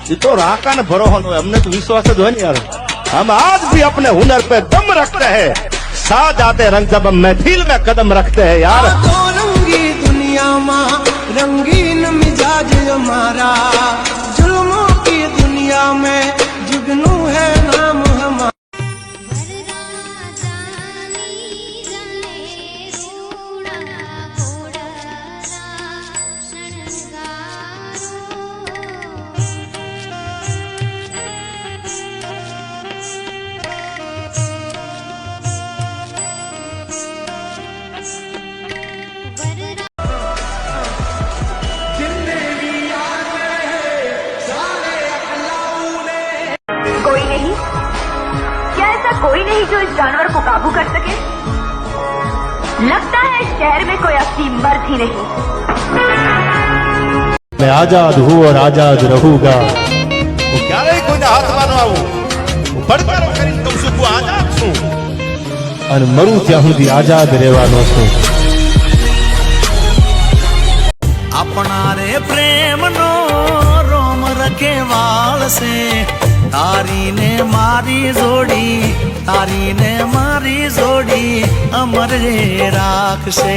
ये तो राका ने भरोसा हो, हमने तो विश्वास है यार। हम आज भी अपने हुनर पे दम रखते हैं, साथ जाते रंग जब हम महफिल में कदम रखते हैं यार। तो रंगी दुनिया में रंगीन मिजाज हमारा, जुल्मों की दुनिया में जुगनू है नाम हमारा। कोई नहीं, क्या ऐसा कोई नहीं जो इस जानवर को काबू कर सके? लगता है शहर में कोई असली मर्द ही नहीं। मैं आजाद हूँ और आजाद रहूंगा। वो क्या रही कोई ने हाथ मानो आવું પડકારો કરીને કહું છું હું આઝાદ છું અને મરું ત્યાં સુધી આજાદ રહેવાનો છું। अपना रे प्रेम नो रोम रखे वाल से, तारी ने मारी जोड़ी, तारी ने मारी जोड़ी अमर रे राख से।